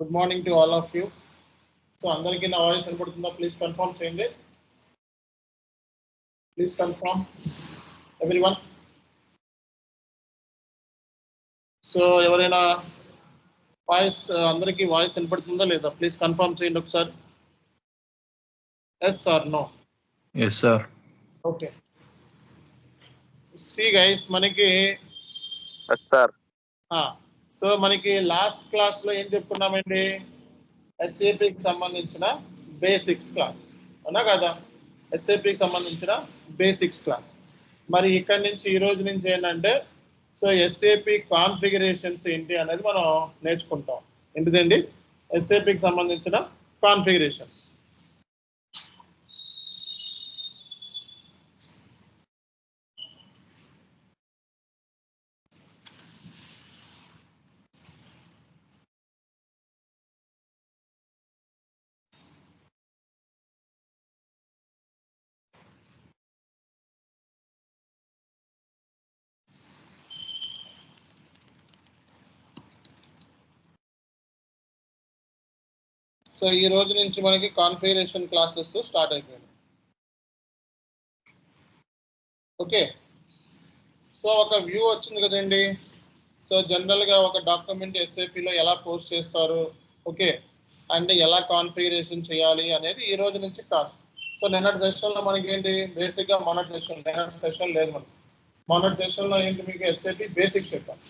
Good morning to all of you. So, అందరికీ నా voice వినపడుతుందా? ప్లీజ్ కన్ఫర్మ్ చేయండి. Please confirm everyone. సో ఎవరైనా వాయిస్ అందరికీ వాయిస్ వినపడుతుందా లేదా? ప్లీజ్ కన్ఫర్మ్ చేయండి ఒకసారి. Yes or no? Yes sir. Okay. See guys, మనకి ఎస్ సార్. సో మనకి లాస్ట్ క్లాస్ లో ఏం చెప్పుకున్నామండి? ఎస్ఏపికి సంబంధించిన బేసిక్స్ క్లాస్, అవునా కదా? ఎస్ఏపికి సంబంధించిన బేసిక్స్ క్లాస్. మరి ఇక్కడ నుంచి ఈ రోజు నుంచి ఏంటంటే, సో ఎస్ఏపి కాన్ఫిగరేషన్స్ ఏంటి అనేది మనం నేర్చుకుంటాం. ఏంటిదండి? ఎస్ఏపికి సంబంధించిన కాన్ఫిగరేషన్స్. సో ఈ రోజు నుంచి మనకి కాన్ఫిగరేషన్ క్లాసెస్ స్టార్ట్ అయిపోయింది. ఓకే. సో ఒక వ్యూ వచ్చింది కదండి. సో జనరల్గా ఒక డాక్యుమెంట్ ఎస్ఏపిలో ఎలా పోస్ట్ చేస్తారు, ఓకే, అండ్ ఎలా కాన్ఫిగరేషన్ చేయాలి అనేది ఈ రోజు నుంచి క్లాస్. సో నిన్నటి సెషన్లో మనకి ఏంటి బేసిక్గా, మొన్నటి సెషన్ లేదు మనకి. మొన్నటి సెషన్లో ఏంటి మీకు ఎస్ఏపి బేసిక్స్ చెప్పాను.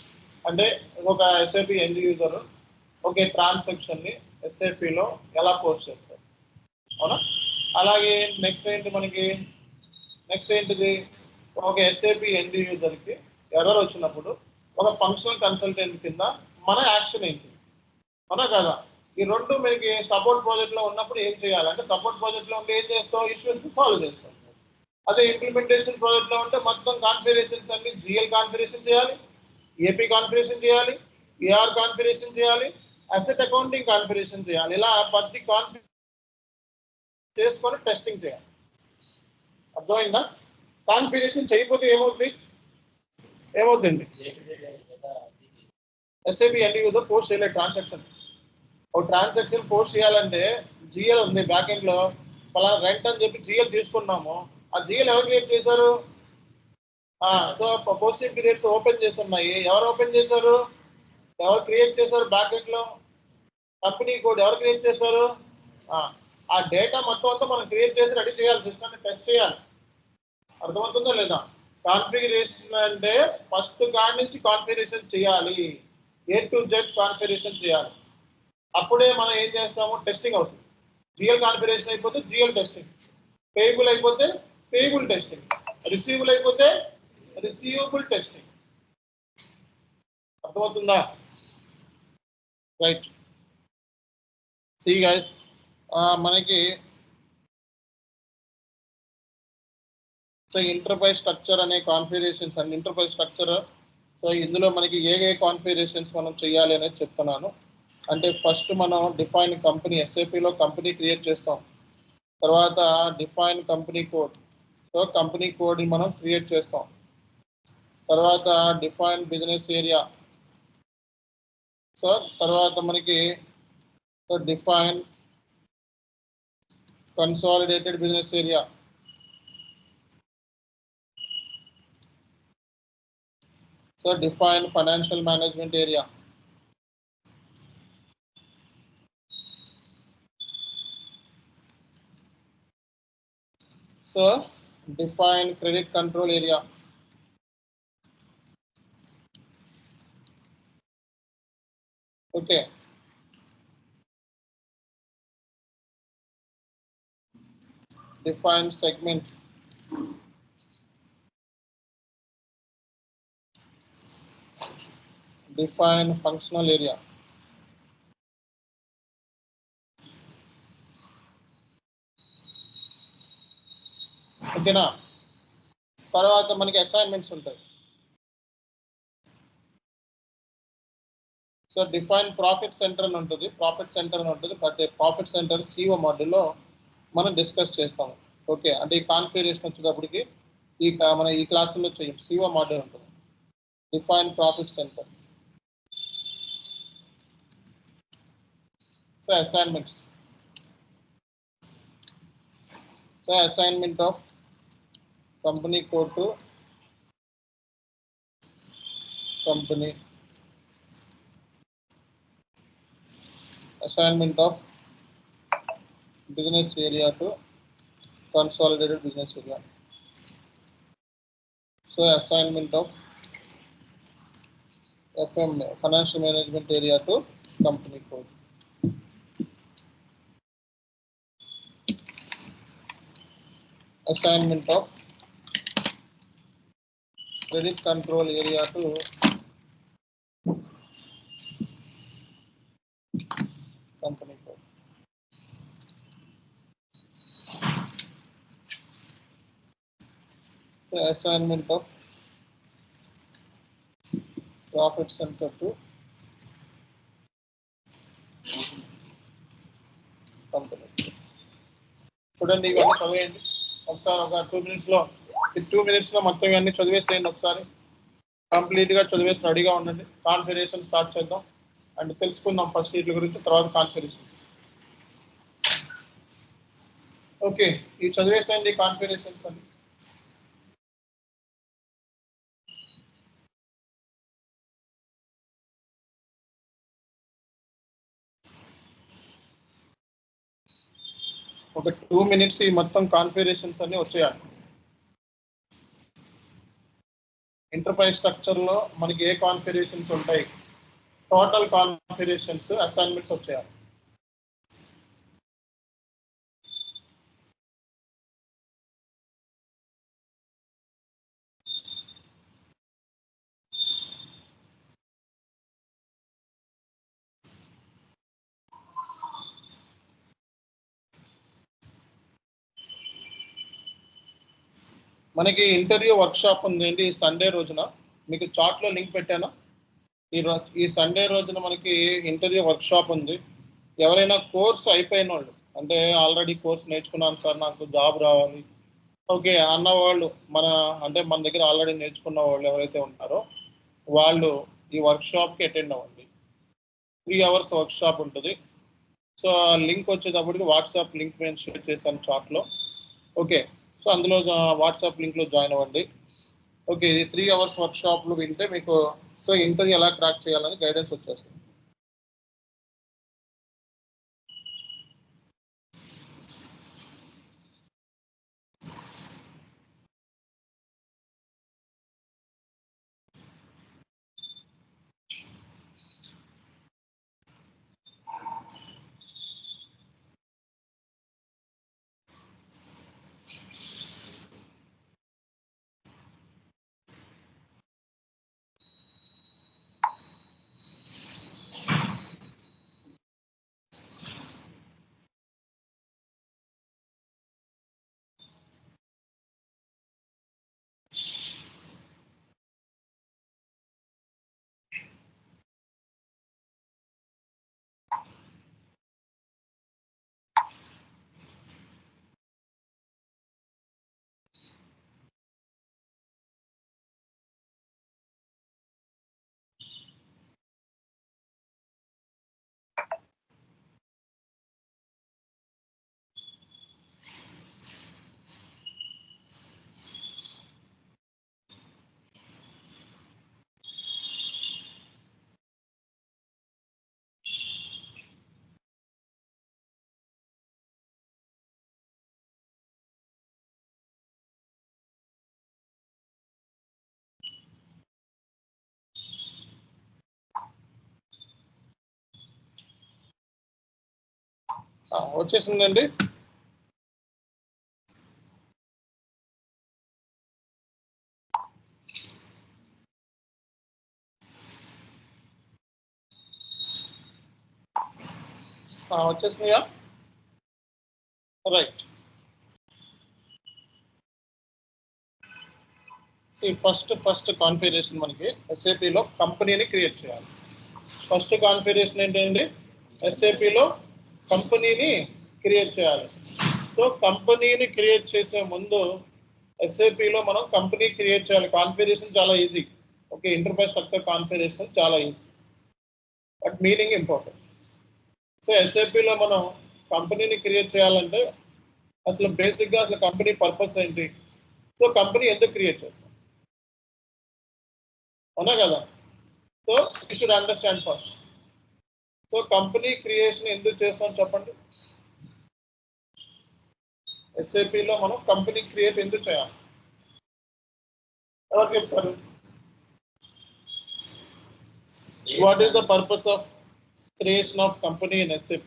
అంటే ఒక ఎస్ఏపి ఎండ్ యూజర్ ఓకే ట్రాన్సాక్షన్ని ఎస్ఏపిలో ఎలా పోస్ట్ చేస్తారు, అవునా? అలాగే నెక్స్ట్ ఏంటిది ఒక ఎస్ఏపి ఎండ్ యూజర్కి ఎర్రర్ వచ్చినప్పుడు ఒక ఫంక్షనల్ కన్సల్టెంట్ కింద మన యాక్షన్ ఏంటి, అవునా కదా? ఈ రెండు మనకి సపోర్ట్ ప్రాజెక్ట్లో ఉన్నప్పుడు ఏం చేయాలంటే, సపోర్ట్ ప్రాజెక్ట్లో ఉంటే ఏం చేస్తాం? ఇష్యూస్ సాల్వ్ చేస్తాం. అదే ఇంప్లిమెంటేషన్ ప్రాజెక్ట్లో ఉంటే మొత్తం కాన్ఫిగరేషన్స్ అన్ని జిఎల్ కాన్ఫిగరేషన్ చేయాలి, ఏపీ కాన్ఫిగరేషన్ చేయాలి, ఏఆర్ కాన్ఫిగరేషన్ చేయాలి, అసెట్ అకౌంటింగ్ కాన్ఫిగరేషన్ చేయాలి. ఇలా ప్రతి కాన్ఫిగరేషన్ చేసుకొని టెస్టింగ్ చేయాలి. అర్థమైందా? కాన్ఫిగరేషన్ చేయకపోతే ఏమవుతుంది? ఎస్ఏపి ఎండ్ యూజర్ పోస్ట్ చేయలేదు ట్రాన్సాక్షన్. ఒక ట్రాన్సాక్షన్ పోస్ట్ చేయాలంటే జిఎల్ ఉంది బ్యాక్ ఎండ్ లో, పలానా రెంట్ అని చెప్పి జిఎల్ తీసుకున్నాము. ఆ జిఎల్ ఎవరు క్రియేట్ చేశారు? సో పోస్టింగ్ పీరియడ్స్ ఓపెన్ చేస్తున్నాయి. ఎవరు ఓపెన్ చేశారు? ఎవరు క్రియేట్ చేశారు? బ్యాక్ ఎండ్ లో కంపెనీ కోడ్ ఎవరు క్రియేట్ చేశారు? ఆ డేటా మొత్తం అంతా మనం క్రియేట్ చేసి రెడీ చేయాలి, సిస్టమ్ని టెస్ట్ చేయాలి. అర్థమవుతుందా లేదా? కాన్ఫిగరేషన్ అంటే ఫస్ట్ కాడి నుంచి కాన్ఫిగరేషన్ చేయాలి, A to Z కాన్ఫిగరేషన్ చేయాలి. అప్పుడే మనం ఏం చేస్తాము? టెస్టింగ్ అవుతుంది. జిఎల్ కాన్ఫిగరేషన్ అయిపోతే జిఎల్ టెస్టింగ్, పేయబుల్ అయిపోతే పేయబుల్ టెస్టింగ్, రిసీవబుల్ అయిపోతే రిసీవబుల్ టెస్టింగ్. అర్థమవుతుందా? రైట్. సి గైస్, మనకి సో ఎంటర్ప్రైజ్ స్ట్రక్చర్ అనే configurations and enterprise structure. So ఇందులో మనకి ఏ కాన్ఫిగరేషన్స్ మనం చేయాలి అనేది చెప్తున్నాను. అంటే ఫస్ట్ మనం డిఫైన్ కంపెనీ, ఎస్ఏపిలో కంపెనీ క్రియేట్ చేస్తాం. తర్వాత define company code, so company కోడ్ని మనం క్రియేట్ చేస్తాం. తర్వాత డిఫైన్ బిజినెస్ ఏరియా, సో తర్వాత మనకి so define consolidated business area, so define financial management area, so define credit control area, okay, define segment, define functional area, ఓకేనా? తర్వాత మనకి assignments ఉంటాయి. సో డిఫైన్ ప్రాఫిట్ సెంటర్ అని ఉంటుంది, బట్ ప్రాఫిట్ సెంటర్ సిఓ మాడ్యూల్లో మనం డిస్కస్ చేస్తాము. Okay, అంటే ఈ కాన్ఫిగరేషన్ వచ్చేటప్పటికి మన ఈ క్లాసులో చేయం, సిఓ మాడ్యూల్ ఉంటుంది. Define profit centre, So assignments. So assignment of company code to company. Assignment of business area to consolidated business area. So assignment of FM financial management area to company code. Assignment of credit control area to company code. So assignment of profit center to company. చూడండి ఇవన్నీ చదివేయండి ఒకసారి ఒక 2 minutes లో ఈ 2 minutes లో మొత్తం ఇవన్నీ చదివేసేయండి ఒకసారి కంప్లీట్ గా చదివేసి రెడీగా ఉండండి కాన్ఫిగరేషన్ స్టార్ట్ చేద్దాం అండ్ తెలుసుకుందాం ఫస్ట్ వీటి గురించి తర్వాత కాన్ఫిగరేషన్ ఓకే ఈ చదివేసేయండి కాన్ఫిగరేషన్స్ అన్ని ఒక 2 minutes ఈ మొత్తం కాన్ఫిగరేషన్స్ అన్ని వచ్చేయాలి ఎంటర్ప్రైజ్ స్ట్రక్చర్ లో మనకి ఏ కాన్ఫిగరేషన్స్ ఉంటాయి టోటల్ కాన్ఫిగరేషన్స్ అసైన్మెంట్స్ వచ్చేయాలి మనకి ఇంటర్వ్యూ వర్క్షాప్ ఉందండి ఈ సండే రోజున మీకు చార్ట్లో లింక్ పెట్టాను ఈ సండే రోజున మనకి ఇంటర్వ్యూ వర్క్షాప్ ఉంది ఎవరైనా కోర్స్ అయిపోయిన వాళ్ళు అంటే ఆల్రెడీ కోర్స్ నేర్చుకున్నాను సార్ నాకు జాబ్ రావాలి ఓకే అన్న వాళ్ళు మన దగ్గర ఆల్రెడీ నేర్చుకున్న వాళ్ళు ఎవరైతే ఉంటారో వాళ్ళు ఈ వర్క్షాప్కి అటెండ్ అవ్వండి 3 hours వర్క్షాప్ ఉంటుంది సో ఆ లింక్ వచ్చేటప్పటికి వాట్సాప్ లింక్ నేను షేర్ చేశాను చాట్లో ఓకే సో అందులో వాట్సాప్ లింక్లో జాయిన్ అవ్వండి ఓకే ఇది 3 hours వర్క్షాప్లు వింటే మీకు సో ఇంటర్వ్యూ ఎలా క్రాక్ చేయాలని గైడెన్స్ వచ్చేస్తుంది వచ్చేసిందండి వచ్చేసిందిగా రైట్ ఈ ఫస్ట్ కాన్ఫిగరేషన్ మనకి ఎస్ఏపిలో కంపెనీని క్రియేట్ చేయాలి ఫస్ట్ కాన్ఫిగరేషన్ ఏంటండి ఎస్ఏపిలో కంపెనీని క్రియేట్ చేయాలి సో కంపెనీని క్రియేట్ చేసే ముందు ఎస్ఏపిలో మనం కంపెనీ క్రియేట్ చేయాలి కాన్ఫిగరేషన్ చాలా easy okay enterprise structure configuration చాలా easy but meaning important so ఎస్ఏపిలో మనం కంపెనీని క్రియేట్ చేయాలంటే అసలు బేసిక్గా అసలు కంపెనీ పర్పస్ ఏంటి, సో కంపెనీ ఎందుకు క్రియేట్ చేస్తాం, అవునా కదా. So you should understand first. So company creation ఎందుకు చేస్తాం చెప్పండి. ఎస్ఏపిలో మనం కంపెనీ క్రియేట్ ఎందుకు చేయాలి, ఎవరు చెప్తారు? What is the purpose of creation of company in SAP?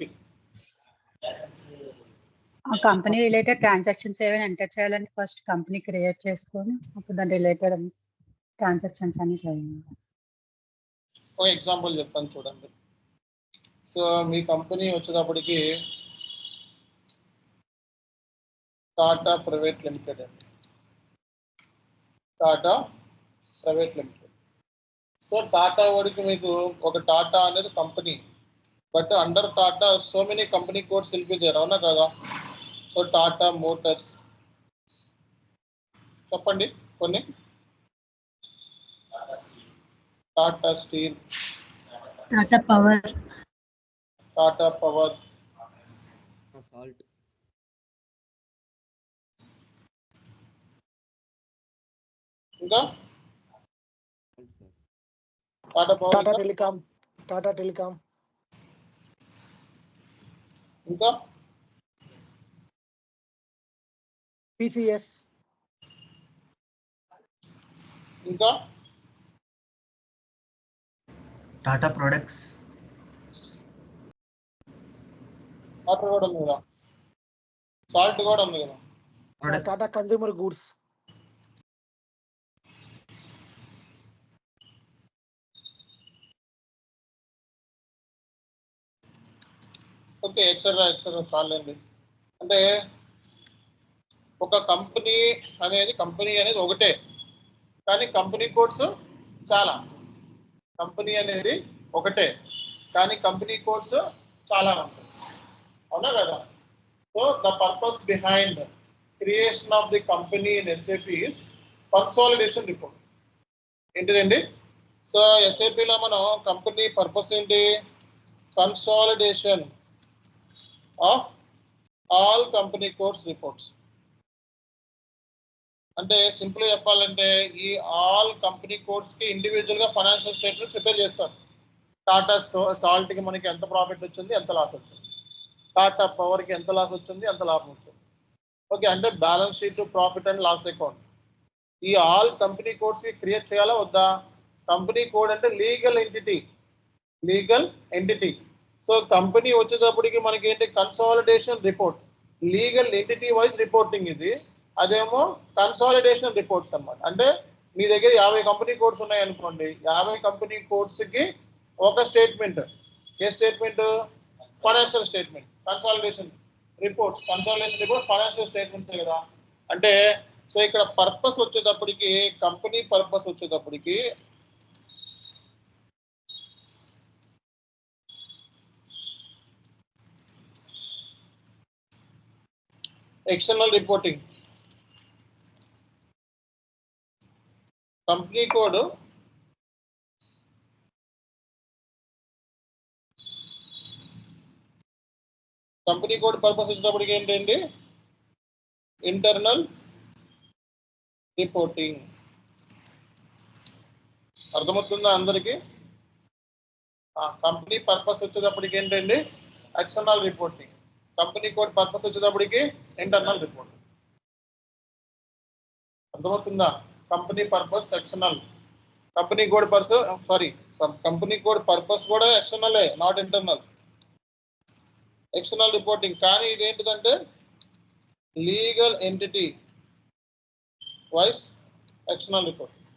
ఆ కంపెనీ రిలేటెడ్ ట్రాన్సాక్షన్స్ ఏమైనా ఎంటర్ చేయాలంటే ఫస్ట్ కంపెనీ క్రియేట్ చేసుకొని అప్పుడు దాని రిలేటెడ్ ట్రాన్సాక్షన్స్ అన్ని చేయాలి. ఒక ఎగ్జాంపుల్ చెప్తాను చూడండి. సో మీ కంపెనీ వచ్చేటప్పటికి టాటా ప్రైవేట్ లిమిటెడ్ అండి. Tata private limited. So Tata వాడికి మీకు ఒక టాటా అనేది company, but under Tata so many company codes will be there, అవునా కదా. సో టాటా మోటార్స్ చెప్పండి కొన్ని, Tata Steel, Tata Power, Tata Power, salt, ఇంకా Tata Power, Tata Telecom, Tata Telecom, ఇంకా పిసిఎస్, ఇంకా టాటా ప్రొడక్ట్స్, వాటర్ కూడా ఉంది కదా, సాల్ట్ కూడా ఉంది కదా. Products, Tata consumer goods, okay etcetera చాలండి. అంటే ఒక కంపెనీ అనేది ఒకటే, కానీ కంపెనీ కోడ్స్ చాలా. కంపెనీ అనేది ఒకటే కానీ కంపెనీ కోడ్స్ చాలా ఉంటాయి, అవునా కదా. So the purpose behind creation of the company in SAP is consolidation report. ఏంటిదండి? సో ఎస్ఏపిలో మనం కంపెనీ పర్పస్ ఏంటి? Consolidation of all company codes reports. అంటే సింపుల్ చెప్పాలంటే ఈ ఆల్ కంపెనీ కోడ్స్కి ఇండివిజువల్గా ఫైనాన్షియల్ స్టేట్మెంట్స్ ప్రిపేర్ చేస్తారు. టాటా సాల్ట్కి మనకి ఎంత ప్రాఫిట్ వచ్చింది, ఎంత లాస్ వచ్చింది, టాటా పవర్కి ఎంత లాస్ వచ్చింది, ఎంత లాభం వచ్చింది. ఓకే, అంటే balance sheet, profit and loss account, ఈ ఆల్ కంపెనీ కోడ్స్కి క్రియేట్ చేయాలా వద్దా? కంపెనీ కోడ్ అంటే లీగల్ ఎంటిటీ. సో కంపెనీ వచ్చేటప్పటికి మనకి ఏంటి? Consolidation report, legal entity wise reporting ఇది. అదేమో కన్సాలిడేషన్ రిపోర్ట్స్ అన్నమాట. అంటే మీ దగ్గర 50 కంపెనీ కోడ్స్ ఉన్నాయనుకోండి, 50 కంపెనీ కోడ్స్కి ఒక స్టేట్మెంట్. ఏ statement? Financial statement. Consolidation report financial statements కదా. అంటే సో ఇక్కడ పర్పస్ వచ్చేటప్పటికి, కంపెనీ పర్పస్ వచ్చేటప్పటికి external reporting. Company code purpose వచ్చేటప్పటికి ఏంటండి? Internal reporting. అర్థమవుతుందా అందరికి? కంపెనీ పర్పస్ వచ్చేటప్పటికి ఏంటండి? External reporting. Company code purpose వచ్చేటప్పటికి ఇంటర్నల్ రిపోర్టింగ్. అర్థమవుతుందా? Company purpose external, company code company code purpose కూడా ఎక్స్టర్నలే, నాట్ ఇంటర్నల్. External reporting. కానీ ఇదేంటిదంటే legal entity wise external reporting,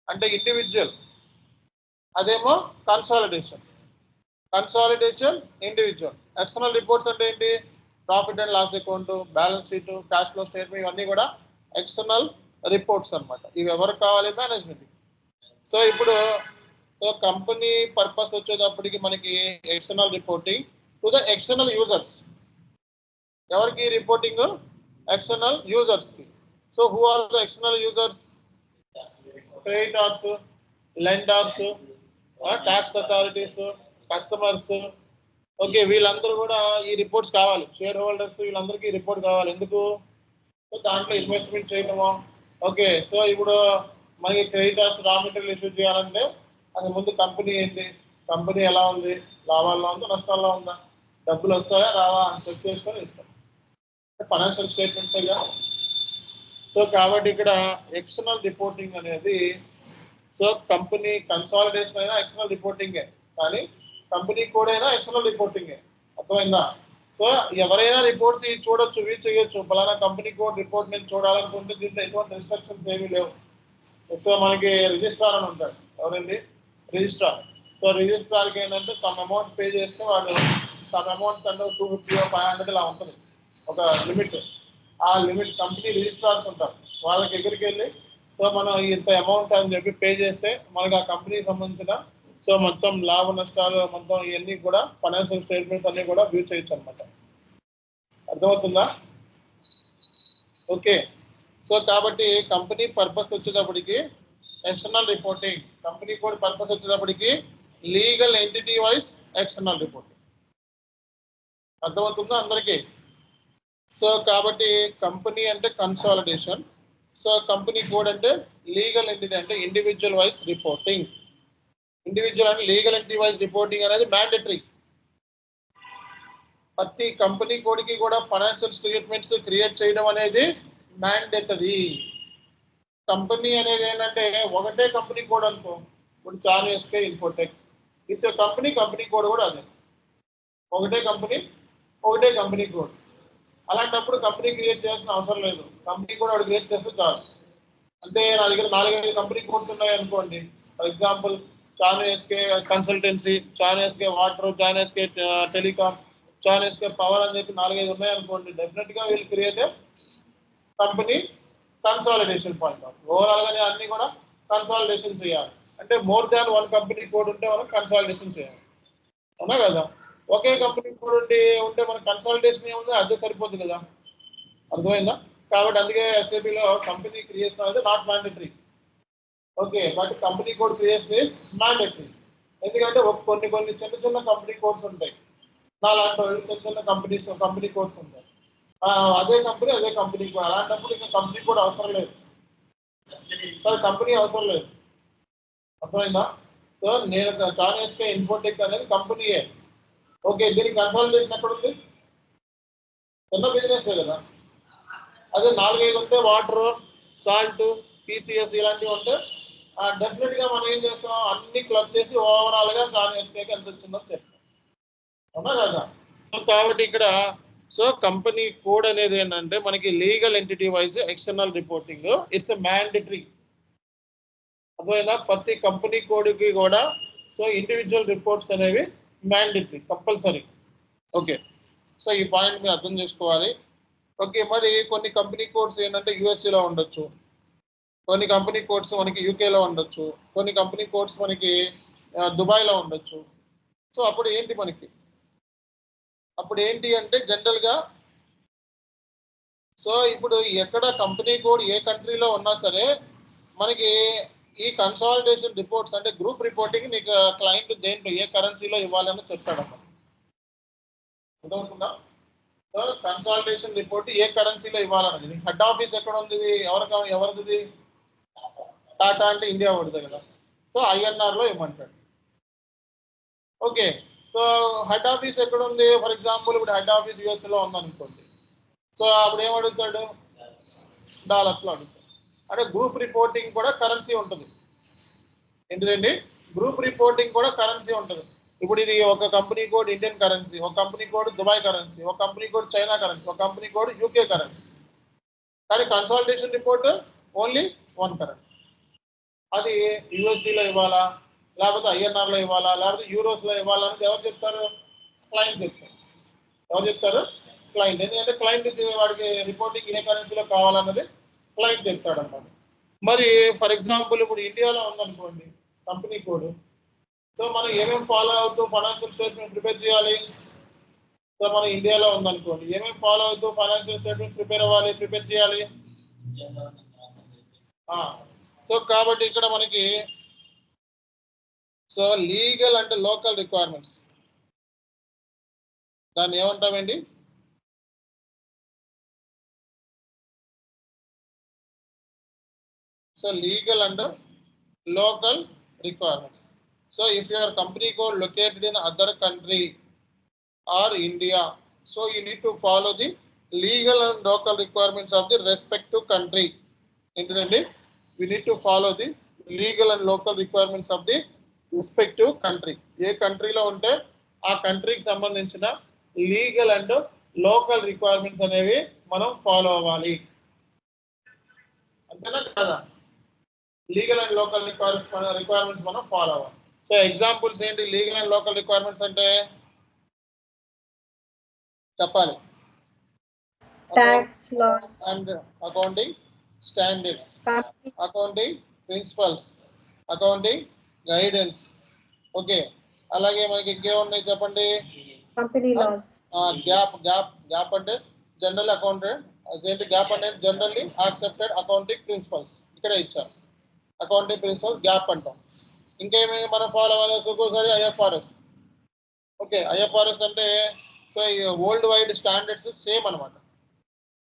అంటే ఇండివిజువల్. అదేమో కన్సాలిడేషన్ ఇండివిజువల్. ఎక్స్టర్నల్ రిపోర్ట్స్ అంటే ఏంటి? Profit and loss account, balance sheet, cash flow statement, ఇవన్నీ కూడా ఎక్స్టర్నల్ రిపోర్ట్స్ అన్నమాట. ఇవి ఎవరికి కావాలి? మేనేజ్మెంట్. సో ఇప్పుడు కంపెనీ పర్పస్ వచ్చేటప్పటికి మనకి external reporting to the external users. ఎవరికి రిపోర్టింగ్? ఎక్స్టర్నల్ యూజర్స్కి. So who are the external users? Creditors, lenders, tax authorities, customers, okay, వీళ్ళందరూ కూడా ఈ రిపోర్ట్స్ కావాలి, షేర్ హోల్డర్స్ వీళ్ళందరికీ రిపోర్ట్ కావాలి. ఎందుకు? సో దాంట్లో ఇన్వెస్ట్మెంట్ చేయడము. ఓకే, సో ఇప్పుడు మనకి క్రెడిటర్స్ రా మెటీరియల్ ఇష్యూ చేయాలంటే అది ముందు కంపెనీ ఏంటి, కంపెనీ ఎలా ఉంది, లాభాల్లో ఉందా నష్టాల్లో ఉందా, డబ్బులు వస్తాయా రావా అని చెక్ చేసుకొని ఇస్తాం. ఫైనాన్షియల్ స్టేట్మెంట్స్ గా. సో కాబట్టి ఇక్కడ ఎక్స్టర్నల్ రిపోర్టింగ్ అనేది, సో కంపెనీ కన్సాలిడేషన్ అయినా ఎక్స్టర్నల్ రిపోర్టింగే, కానీ కంపెనీ కోడ్ అయినా ఎక్స్టర్నల్ రిపోర్టింగే. అర్థమైందా? సో ఎవరైనా రిపోర్ట్స్ చూడొచ్చు, వీచ్ చేయొచ్చు. ఫలానా కంపెనీ కోడ్ రిపోర్ట్ నేను చూడాలనుకుంటే దీంట్లో ఎటువంటి రిస్ట్రిక్షన్స్ ఏమీ లేవు. సో మనకి రిజిస్ట్రార్ అని ఉంటాడు. ఎవరండి? రిజిస్ట్రార్. సో రిజిస్ట్రార్కి ఏంటంటే సమ్ అమౌంట్ పే చేస్తే వాడు సమ్ అమౌంట్ అంటే 250 500 ఇలా ఉంటుంది ఒక లిమిట్. ఆ లిమిట్ కంపెనీ రిజిస్ట్రార్స్ ఉంటారు, వాళ్ళ దగ్గరికి వెళ్ళి సో మనం ఇంత అమౌంట్ అని చెప్పి పే చేస్తే మనకి ఆ కంపెనీకి సంబంధించిన సో మొత్తం లాభ నష్టాలు మొత్తం ఇవన్నీ కూడా ఫైనాన్షియల్ స్టేట్మెంట్స్ అన్ని కూడా వ్యూ చేయొచ్చు అనమాట. అర్థమవుతుందా? ఓకే, సో కాబట్టి కంపెనీ పర్పస్ వచ్చేటప్పటికి external reporting, company code purpose వచ్చేటప్పటికి legal entity wise external reporting. అర్థమవుతుందా అందరికీ? సో కాబట్టి కంపెనీ అంటే కన్సాలిడేషన్, సో కంపెనీ కోడ్ అంటే లీగల్ ఎంటిటీ అంటే individual wise reporting. Individual and legal entity wise reporting అనేది మ్యాండేటరీ. ప్రతి కంపెనీ కోడ్కి కూడా ఫైనాన్షియల్ స్టేట్మెంట్స్ క్రియేట్ చేయడం అనేది మ్యాండేటరీ. కంపెనీ అనేది ఏంటంటే ఒకటే కంపెనీ కోడ్ అనుకో, ఇప్పుడు చాన్ SK infotech is company, company code కూడా అదే, ఒకటే కంపెనీ కోడ్. అలాంటప్పుడు కంపెనీ క్రియేట్ చేయాల్సిన అవసరం లేదు, కంపెనీ కూడా వాడు క్రియేట్ చేస్తే చాలు. అంటే నా దగ్గర 4-5 కంపెనీ కోడ్స్ ఉన్నాయి అనుకోండి. For example Chan SK consultancy, Chan SK water, Chan SK telecom, Chan SK power అని చెప్పి 4-5 ఉన్నాయి అనుకోండి. డెఫినెట్గా వీళ్ళు create company consolidation point of ఓవరాల్గా అన్ని కూడా కన్సాలిడేషన్ చేయాలి. అంటే మోర్ దాన్ 1 కంపెనీ కోడ్ ఉంటే మనం కన్సాలిడేషన్ చేయాలి, అవునా కదా? ఒకే కంపెనీ కోడ్ ఉంటే మన కన్సాలిడేషన్ ఏముంది, అదే సరిపోతుంది కదా. అర్థమైందా? కాబట్టి అందుకే ఎస్ఏపీలో కంపెనీ క్రియేషన్ అనేది not mandatory. Okay, but company code creation is mandatory. ఎందుకంటే కొన్ని చిన్న కంపెనీ కోడ్స్ ఉంటాయి, నాలాంటి చిన్న కంపెనీ కోడ్స్ ఉంటాయి. అదే కంపెనీ కోడ్. అలాంటప్పుడు ఇంకా కంపెనీ కోడ్ అవసరం లేదు, సార్ కంపెనీ అవసరం లేదు. అర్థమైందా? సో నేను చాన్ ఎస్కే ఇన్ఫోటెక్ అనేది కంపెనీయే. ఓకే, దీనికి కన్సాలిడేషన్ ఎక్కడ ఉంది? చిన్న బిజినెస్ కదా. అదే 4-5 ఉంటే వాటర్, సాల్ట్, పీసీఎస్ ఇలాంటివి ఉంటే డెఫినెట్గా మనం ఏం చేస్తాం, అన్ని క్లబ్ చేసి ఓవరాల్గా చాన్ ఎస్కేకి ఎంత వచ్చిందో చెప్తాం, అవునా కదా? సో కాబట్టి ఇక్కడ సో కంపెనీ కోడ్ అనేది ఏంటంటే మనకి legal entity wise external reporting it's a mandatory. అర్థమైందా? ప్రతి కంపెనీ కోడ్కి కూడా సో ఇండివిజువల్ రిపోర్ట్స్ అనేవి మ్యాండేటరీ, కంపల్సరీ. ఓకే, సో ఈ పాయింట్ మీరు అర్థం చేసుకోవాలి. ఓకే, మరి కొన్ని కంపెనీ కోడ్స్ ఏంటంటే యూఎస్ఏలో ఉండొచ్చు, కొన్ని కంపెనీ కోడ్స్ మనకి యూకేలో ఉండొచ్చు, కొన్ని కంపెనీ కోడ్స్ మనకి దుబాయ్లో ఉండొచ్చు. సో అప్పుడు ఏంటి అంటే జనరల్గా సో ఇప్పుడు ఎక్కడ కంపెనీ కోడ్ ఏ కంట్రీలో ఉన్నా సరే మనకి ఈ కన్సాలిడేషన్ రిపోర్ట్స్ అంటే గ్రూప్ రిపోర్టింగ్ నీకు క్లయింట్ దేంట్లో ఏ కరెన్సీలో ఇవ్వాలని చెప్తాడమ్మా. అర్థమవుతుందా? సో కన్సాలిడేషన్ రిపోర్ట్ ఏ కరెన్సీలో ఇవ్వాలన్నది. హెడ్ ఆఫీస్ ఎక్కడ ఉంది, ఎవరిది? టాటా అంటే ఇండియా పడుతుంది కదా. సో ఐఎన్ఆర్లో ఇవ్వమంటాడు. ఓకే, సో హెడ్ ఆఫీస్ ఎక్కడ ఉంది? ఫర్ ఎగ్జాంపుల్ ఇప్పుడు హెడ్ ఆఫీస్ యూఎస్లో ఉందనుకోండి. సో అప్పుడు ఏమడుగుతాడు? డాలర్స్లో అడుగుతాడు. అంటే గ్రూప్ రిపోర్టింగ్ కూడా కరెన్సీ ఉంటుంది. ఏంటిదండి? గ్రూప్ రిపోర్టింగ్ కూడా కరెన్సీ ఉంటుంది. ఇప్పుడు ఇది ఒక కంపెనీ కోడ్ ఇండియన్ కరెన్సీ, ఒక కంపెనీ కోడ్ దుబాయ్ కరెన్సీ, ఒక కంపెనీ కోడ్ చైనా కరెన్సీ, ఒక కంపెనీ కోడ్ యూకే కరెన్సీ. కానీ కన్సాలిడేషన్ రిపోర్ట్ ఓన్లీ 1 కరెన్సీ. అది యూఎస్డీలో ఇవ్వాలా, లేకపోతే ఐఎన్ఆర్లో ఇవ్వాలా, లేకపోతే యూరోస్లో ఇవ్వాలా అనేది ఎవరు చెప్తారు? క్లయింట్ చెప్తారు. ఎవరు చెప్తారు? క్లయింట్. ఎందుకంటే క్లయింట్ వాడికి రిపోర్టింగ్ ఏ కరెన్సీలో కావాలన్నది క్లయింట్ చెప్తాడు అన్నమాట. మరి ఫర్ ఎగ్జాంపుల్ ఇప్పుడు ఇండియాలో ఉందనుకోండి కంపెనీ కోడ్. సో మనం ఏమేమి ఫాలో అవుతూ ఫైనాన్షియల్ స్టేట్మెంట్ ప్రిపేర్ చేయాలి? సో మనం ఇండియాలో ఉందనుకోండి, ఏమేమి ఫాలో అవుతూ ఫైనాన్షియల్ స్టేట్మెంట్ ప్రిపేర్ చేయాలి? సో కాబట్టి ఇక్కడ మనకి సో లీగల్ అంటే లోకల్ రిక్వైర్మెంట్స్. దాన్ని ఏమంటామండి? So legal and local requirements. So if your company code located in other country or India, so you need to follow the legal and local requirements of the respective country. Internally, we need to follow the legal and local requirements of the respective country. ఏ కంట్రీలో ఉంటే ఆ కంట్రీకి సంబంధించిన legal and local requirements అనేవి మనం follow అవ్వాలి. అంతేనా కదా? లీగల్ అండ్ లోకల్ రిక్వైర్మెంట్స్ మనం ఫాలో అవ్వాలి. సో ఎగ్జాంపుల్స్ ఏంటి లీగల్ అండ్ లోకల్ రిక్వైర్మెంట్స్ అంటే? చెప్పాలి. Tax laws, and accounting standards, company accounting principles, accounting guidance. Okay, అలాగే మనకి ఇంకేమున్నాయి చెప్పండి? laws, గ్యాప్ అంటే జనరల్ అకౌంటెంట్, అదేంటి గ్యాప్ అంటే జనరల్లీ యాక్సెప్టెడ్ అకౌంటింగ్ ప్రిన్సిపల్స్, ఇక్కడే ఇచ్చారు. అకౌంటింగ్ ప్రిన్సిపల్స్ గ్యాప్ అంటాం. ఇంకేమైనా మనం ఫాలో అవ్వాలి ఒక్కోసారి ఐఎఫ్ఆర్ఎస్. ఓకే, ఐఎఫ్ఆర్ఎస్ అంటే సో ఈ వరల్డ్ వైడ్ స్టాండర్డ్స్ సేమ్ అనమాట.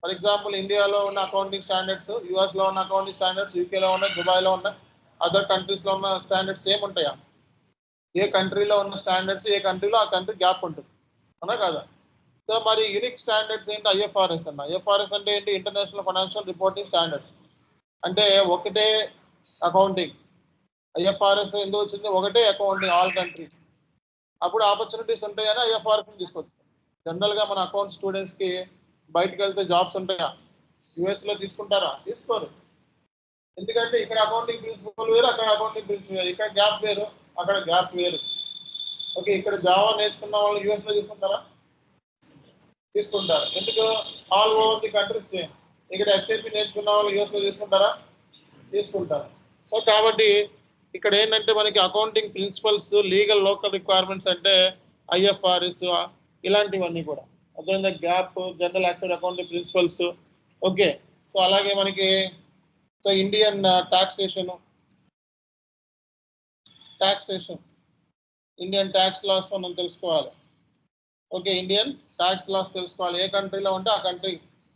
ఫర్ ఎగ్జాంపుల్ ఇండియాలో ఉన్న అకౌంటింగ్ స్టాండర్డ్స్, యూఎస్లో ఉన్న అకౌంటింగ్ స్టాండర్డ్స్, యూకేలో ఉన్న, దుబాయ్లో ఉన్న, అదర్ కంట్రీస్లో ఉన్న స్టాండర్డ్స్ సేమ్ ఉంటాయా? ఏ కంట్రీలో ఉన్న స్టాండర్డ్స్ ఏ కంట్రీలో ఆ కంట్రీ గ్యాప్ ఉంటుంది, అవునా కదా? సో మరి యూనిక్ స్టాండర్డ్స్ ఏంటి? ఐఎఫ్ఆర్ఎస్ అన్న. ఐఎఫ్ఆర్ఎస్ అంటే ఏంటి? International financial reporting standards. అంటే ఒకటే అకౌంటింగ్. ఐఎఫ్ఆర్ఎస్ ఎందుకు వచ్చింది? ఒకటే అకౌంటింగ్ ఆల్ కంట్రీస్. అప్పుడు ఆపర్చునిటీస్ ఉంటాయని ఐఎఫ్ఆర్ఎస్ తీసుకొచ్చారు. జనరల్గా మన అకౌంట్ స్టూడెంట్స్కి బయటకు వెళ్తే జాబ్స్ ఉంటాయా? యూఎస్లో తీసుకుంటారా? తీసుకోరు. ఎందుకంటే ఇక్కడ అకౌంటింగ్ ప్రిన్సిపల్ వేరు, అక్కడ అకౌంటింగ్ ప్రిన్సిపల్ వేరు, ఇక్కడ గ్యాప్ వేరు, అక్కడ గ్యాప్ వేరు. ఓకే, ఇక్కడ జావా నేర్చుకున్న వాళ్ళు యూఎస్లో తీసుకుంటారా? తీసుకుంటారు. ఎందుకు? All over the countries same. ఇక్కడ ఎస్ఏపీ నేర్చుకున్న వాళ్ళు యూఎస్లో తీసుకుంటారా? తీసుకుంటారు. సో కాబట్టి ఇక్కడ ఏంటంటే మనకి accounting principles, legal local requirements అంటే ఐఎఫ్ఆర్ఎస్ ఇలాంటివన్నీ కూడా. అదే GAAP, general accepted accounting principles. Okay, so అలాగే మనకి so Indian taxation, Indian tax laws మనం తెలుసుకోవాలి. ఓకే, ఇండియన్ ట్యాక్స్ లాస్ తెలుసుకోవాలి. ఏ కంట్రీలో ఉంటే ఆ కంట్రీ.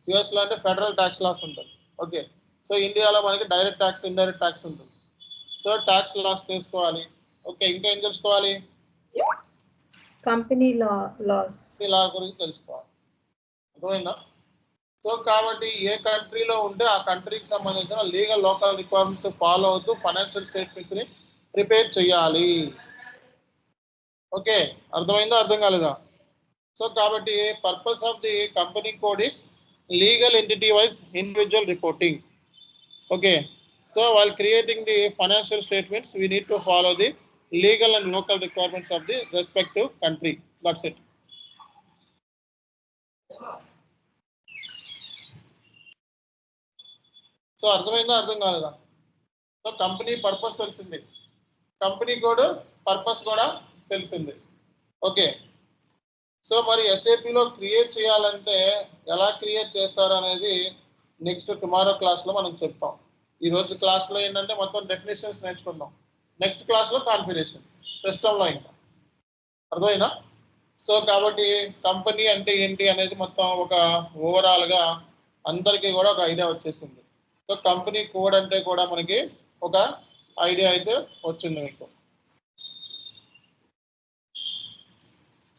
యూఎస్లో అంటే ఫెడరల్ ట్యాక్స్ లాస్ ఉంటుంది. ఓకే, సో ఇండియాలో మనకి డైరెక్ట్ ట్యాక్స్, ఇండైరెక్ట్ ట్యాక్స్ ఉంటుంది. సో ట్యాక్స్ లాస్ తెలుసుకోవాలి. ఓకే, ఇంకా ఏం తెలుసుకోవాలి? company laws, లా గురించి తెలుసుకోవాలి. అర్థమైందా? సో కాబట్టి ఏ కంట్రీలో ఉంటే ఆ కంట్రీకి సంబంధించిన లీగల్ లోకల్ రిక్వైర్మెంట్స్ ఫాలో అవుతూ ఫైనాన్షియల్ స్టేట్మెంట్స్ని ప్రిపేర్ చేయాలి. ఓకే, అర్థమైందా? అర్థం కాలేదా? సో కాబట్టి purpose of the company code is legal entity wise individual reporting. Okay, so while creating the financial statements we need to follow the legal and local requirements of the respective country. That's it. So అర్థమైందా? అర్థం కాలేదా? So company purpose తెలిసింది, company code purpose కూడా తెలిసింది. Okay, so మరి ఎస్ఏపిలో create చేయాలంటే ఎలా create చేస్తారు అనేది నెక్స్ట్ టుమారో క్లాస్లో మనం చెప్తాం. ఈరోజు క్లాస్లో ఏంటంటే మొత్తం డెఫినేషన్స్ నేర్చుకుందాం. నెక్స్ట్ క్లాస్లో కాన్ఫిగరేషన్స్ సిస్టంలో ఇంకా. అర్థమైందా? సో కాబట్టి కంపెనీ అంటే ఏంటి అనేది మొత్తం ఒక ఓవరాల్గా అందరికీ కూడా ఒక ఐడియా వచ్చేసింది. సో కంపెనీ కోడ్ అంటే కూడా మనకి ఒక ఐడియా అయితే వచ్చింది మీకు.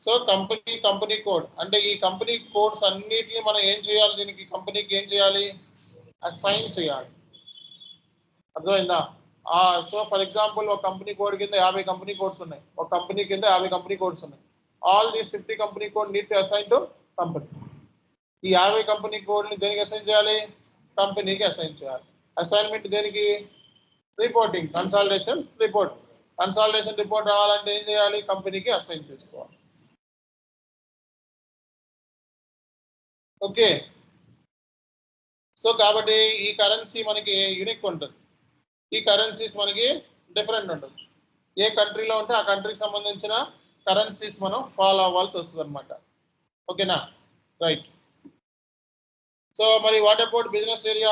సో కంపెనీ కోడ్ అంటే ఈ కంపెనీ కోడ్స్ అన్నిటిని మనం ఏం చేయాలి? దీనికి కంపెనీకి ఏం చేయాలి? అసైన్ చేయాలి. అర్థమైందా? సో ఫర్ ఎగ్జాంపుల్ ఒక కంపెనీ కోడ్ కింద 50 కంపెనీ కోడ్స్ ఉన్నాయి, ఒక కంపెనీ కింద 50 కంపెనీ కోడ్స్ ఉన్నాయి. All these 50 company code need to assign to company. ఈ 50 కంపెనీ కోడ్ని దేనికి అసైన్ చేయాలి? కంపెనీకి అసైన్ చేయాలి. అసైన్మెంట్ దేనికి? Reporting, consolidation report. Consolidation report రావాలంటే ఏం చేయాలి? కంపెనీకి అసైన్ చేసుకోవాలి. ఓకే, సో కాబట్టి ఈ కరెన్సీ మనకి యూనిక్ ఉంటుంది, ఈ కరెన్సీస్ మనకి డిఫరెంట్ ఉంటుంది. ఏ కంట్రీలో ఉంటే ఆ కంట్రీకి సంబంధించిన కరెన్సీస్ మనం ఫాలో అవ్వాల్సి వస్తుంది అనమాట. ఓకేనా? రైట్. సో మరి what about business area?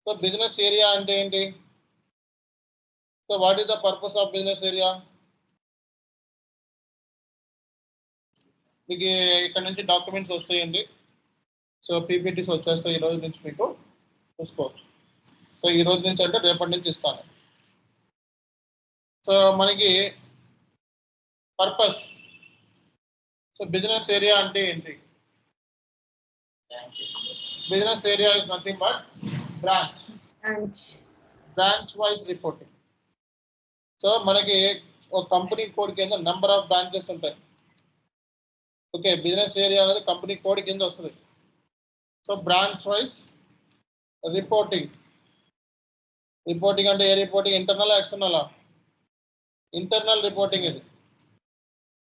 So business area అంటే ఏంటి? So what is the purpose of business area? మీకు ఇక్కడ నుంచి డాక్యుమెంట్స్ వస్తాయండి. సో పీపీటీస్ వచ్చేస్తాయి ఈ రోజు నుంచి మీకు చూసుకోవచ్చు. సో ఈ రోజు నుంచి అంటే రేపటి నుంచి ఇస్తాను. సో మనకి పర్పస్. సో బిజినెస్ ఏరియా అంటే ఏంటి? Business area is nothing but branch. Branch wise reporting. So మనకి ఒక కంపెనీ కోడ్ కింద నెంబర్ ఆఫ్ బ్రాంచెస్ ఉంటాయి. ఓకే, బిజినెస్ ఏరియా అనేది కంపెనీ కోడ్ కింద వస్తుంది. So branch wise reporting. Reporting అంటే ఏ reporting? Internal, external? Internal reporting ఇది.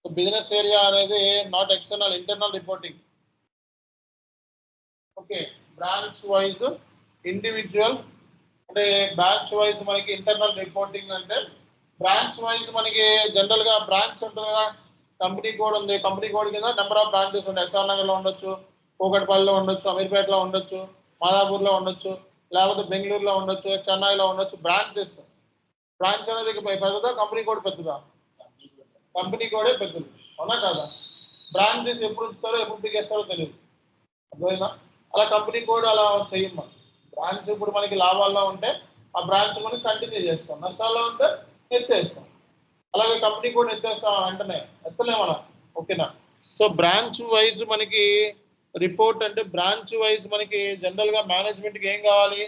సో బిజినెస్ ఏరియా అనేది not external, internal reporting. Okay, branch wise individual అంటే బ్రాంచ్ వైజ్ మనకి ఇంటర్నల్ రిపోర్టింగ్ అంటే బ్రాంచ్ వైజ్ మనకి జనరల్ గా బ్రాంచ్ ఉంటుంది కదా, కంపెనీ కోడ్ ఉంది, కంపెనీ కోడ్ కింద నెంబర్ ఆఫ్ బ్రాంచెస్ ఉంటాయి. ఎస్ఆర్ నగర్లో ఉండొచ్చు, కూకట్పల్లిలో ఉండొచ్చు, అమీర్పేటలో ఉండొచ్చు, మాదాపూర్లో ఉండొచ్చు, లేకపోతే బెంగళూరులో ఉండొచ్చు, చెన్నైలో ఉండొచ్చు. బ్రాంచెస్. బ్రాంచ్ అనేది పెద్దదా, కంపెనీ కోడ్ పెద్దదా? కంపెనీ కోడే పెద్దది, అవునా కాదా? బ్రాంచెస్ ఎప్పుడు ఉంచుతారో ఎప్పుడు పిగేస్తారో తెలియదు, అర్థమైందా? అలా కంపెనీ కోడ్ అలా చెయ్యం మనం. బ్రాంచ్ ఇప్పుడు మనకి లాభాల్లో ఉంటే ఆ బ్రాంచ్ మనం కంటిన్యూ చేస్తాం, నష్టాల్లో ఉంటే ఎత్తేస్తాం. అలాగే కంపెనీ కోడ్ ఎత్తేస్తాం వెంటనే ఎత్తలే మనం, ఓకేనా? సో బ్రాంచ్ వైజ్ మనకి రిపోర్ట్ అంటే బ్రాంచ్ వైజ్ మనకి జనరల్గా మేనేజ్మెంట్కి ఏం కావాలి,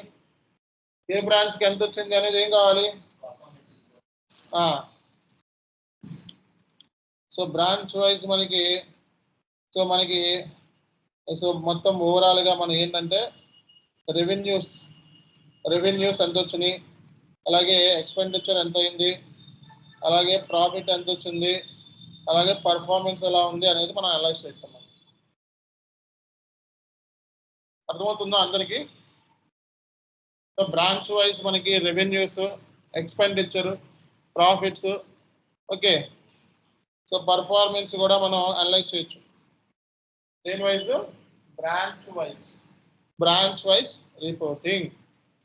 ఏ బ్రాంచ్కి ఎంత వచ్చింది అనేది ఏం కావాలి. సో బ్రాంచ్ వైజ్ మనకి సో మొత్తం ఓవరాల్గా మనం ఏంటంటే రెవెన్యూస్ ఎంత వచ్చినాయి, అలాగే ఎక్స్పెండిచర్ ఎంత అయింది, అలాగే ప్రాఫిట్ ఎంత వచ్చింది, అలాగే పర్ఫార్మెన్స్ ఎలా ఉంది అనేది మనం అనలైజ్ చేస్తాం. అర్థమవుతుందా అందరికీ? సో బ్రాంచ్ వైజ్ మనకి revenues, expenditure, profits, okay. So performance కూడా మనం అనలైజ్ చేయొచ్చు. దేని వైజ్? Branch wise reporting.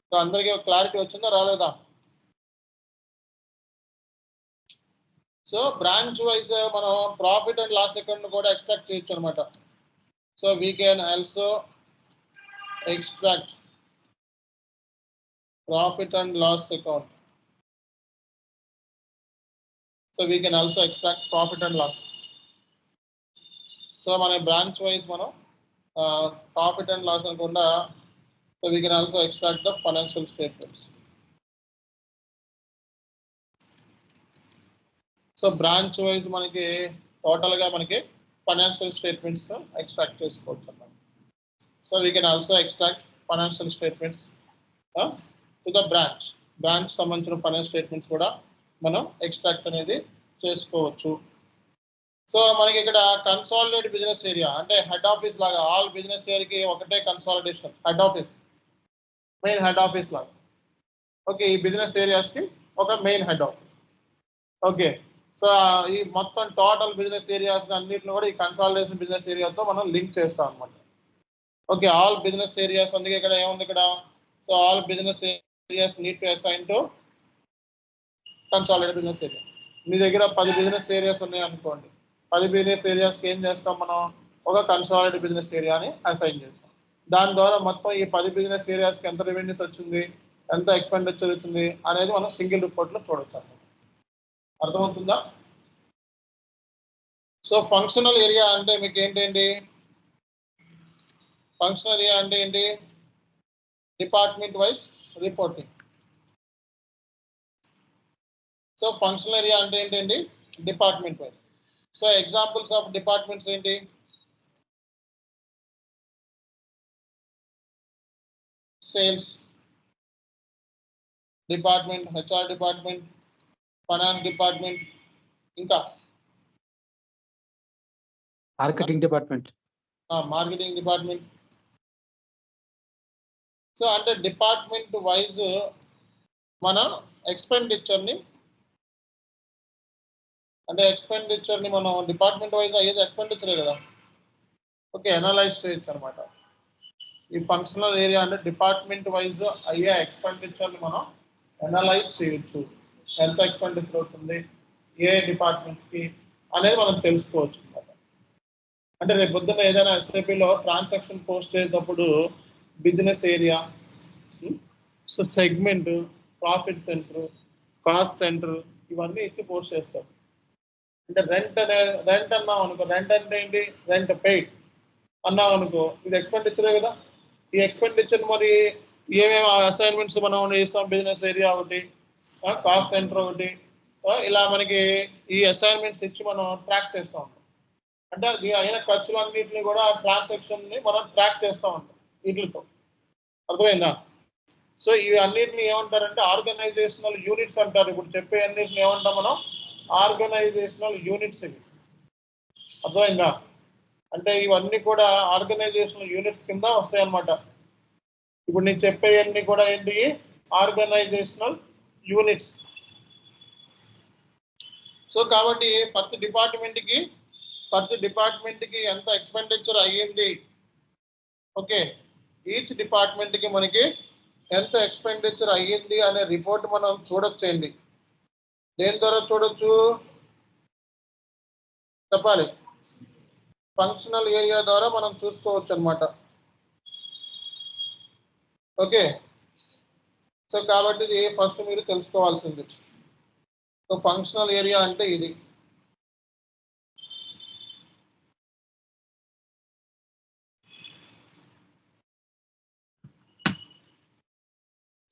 సో అందరికీ క్లారిటీ వచ్చిందా రాలేదా? సో బ్రాంచ్ వైజ్ మనం ప్రాఫిట్ అండ్ లాస్ అకౌంట్ కూడా ఎక్స్ట్రాక్ట్ చేయొచ్చు అనమాట. So we can also extract profit and loss account. So we can also extract profit and loss. So మన branch wise మనం profit and loss అనుకుండా so we can also extract the financial statements. So branch wise మనకి టోటల్గా మనకి financial statements extract చేసుకోవచ్చు అన్నమాట. So we can also extract financial statements to the branch సంబంధించిన financial statements కూడా మనం ఎక్స్ట్రాక్ట్ అనేది చేసుకోవచ్చు. సో మనకి ఇక్కడ కన్సాలిడేట్ బిజినెస్ ఏరియా అంటే హెడ్ ఆఫీస్ లాగా, ఆల్ బిజినెస్ ఏరియాకి ఒకటే consolidation head office, main head office లాగా. ఓకే, ఈ బిజినెస్ ఏరియాస్కి ఒక main head office. Okay, so ఈ మొత్తం టోటల్ బిజినెస్ ఏరియాస్ అన్నింటిని కూడా ఈ కన్సాలిడేషన్ బిజినెస్ ఏరియాతో మనం లింక్ చేస్తాం అనమాట. ఓకే, ఆల్ బిజినెస్ ఏరియాస్ అందుకే ఇక్కడ ఏముంది ఇక్కడ, so all business areas need to assign to consolidate business area. మీ దగ్గర 10 బిజినెస్ ఏరియాస్ ఉన్నాయి అనుకోండి, 10 బిజినెస్ ఏరియాస్కి ఏం చేస్తాం మనం, ఒక కన్సాలిడేట్ బిజినెస్ ఏరియాని అసైన్ చేస్తాం. దాని ద్వారా మొత్తం ఈ 10 బిజినెస్ ఏరియాస్కి ఎంత రెవెన్యూస్ వచ్చింది, ఎంత ఎక్స్పెండిచర్ వచ్చింది అనేది మనం సింగిల్ రిపోర్ట్లో చూడొచ్చు. అర్థమవుతుందా? సో ఫంక్షనల్ ఏరియా అంటే మీకు ఏంటండి, ఫంక్షనల్ ఏరియా అంటే ఏంటి, department wise reporting. So functional area అంటే ఏంటండి, department wise. So examples of departments ఏంటి, sales department, HR department, finance department, ఇంకా మార్కెటింగ్ డిపార్ట్మెంట్. సో అంటే డిపార్ట్మెంట్ వైజ్ మన ఎక్స్పెండిచర్ని మనం డిపార్ట్మెంట్ వైజ్ అయ్యేది ఎక్స్పెండిచరే కదా, ఓకే, అనలైజ్ చేయొచ్చు అనమాట. ఈ ఫంక్షనల్ ఏరియా అంటే డిపార్ట్మెంట్ వైజ్ అయ్యే ఎక్స్పెండిచర్ని మనం అనలైజ్ చేయొచ్చు. ఎంత ఎక్స్పెండిచర్ అవుతుంది, ఏ డిపార్ట్మెంట్స్కి అనేది మనం తెలుసుకోవచ్చు అన్నమాట. అంటే రేపు పొద్దున్న ఏదైనా ఎస్ఐపిలో ట్రాన్సాక్షన్ పోస్ట్ చేసేటప్పుడు business area, so segment, profit centre, cost centre ఇవన్నీ ఇచ్చి పోస్ట్ చేస్తారు. అంటే రెంట్ అన్నాం అనుకో, రెంట్ అంటే ఏంటి, రెంట్ పెయిడ్ అన్నాం అనుకో, ఇది ఎక్స్పెండిచరే కదా. ఈ ఎక్స్పెండిచర్ మరి ఏమేమి అసైన్మెంట్స్ మనం చేస్తాం, బిజినెస్ ఏరియా ఒకటి, కాస్ట్ సెంటర్ ఒకటి, ఇలా మనకి ఈ అసైన్మెంట్స్ ఇచ్చి మనం ట్రాక్ చేస్తూ ఉంటాం. అంటే అది అయిన ఖర్చులన్నింటినీ కూడా ట్రాన్సాక్షన్ని మనం ట్రాక్ చేస్తూ ఉంటాం వీటితో. అర్థమైందా? సో ఇవి అన్నిటిని ఏమంటారంటే ఆర్గనైజేషనల్ యూనిట్స్ అంటారు. ఇప్పుడు చెప్పే అన్నిటిని ఏమంటాం మనం, ఆర్గనైజేషనల్ యూనిట్స్ ఇవి. అర్థమైందా? అంటే ఇవన్నీ కూడా ఆర్గనైజేషనల్ యూనిట్స్ కింద వస్తాయి అన్నమాట. ఇప్పుడు నేను చెప్పేవన్నీ కూడా ఏంటి, ఆర్గనైజేషనల్ యూనిట్స్. సో కాబట్టి ప్రతి డిపార్ట్మెంట్కి ఎంత ఎక్స్పెండిచర్ అయ్యింది, ఓకే, ఈచ్ డిపార్ట్మెంట్కి మనకి ఎంత ఎక్స్పెండిచర్ అయ్యింది అనే రిపోర్ట్ మనం చూడొచ్చండి. దేని ద్వారా చూడొచ్చు చెప్పాలి, ఫంక్షనల్ ఏరియా ద్వారా మనం చూసుకోవచ్చు అన్నమాట. ఓకే, సో కాబట్టి ఇది ఫస్ట్ మీరు తెలుసుకోవాల్సింది. సో ఫంక్షనల్ ఏరియా అంటే ఇది.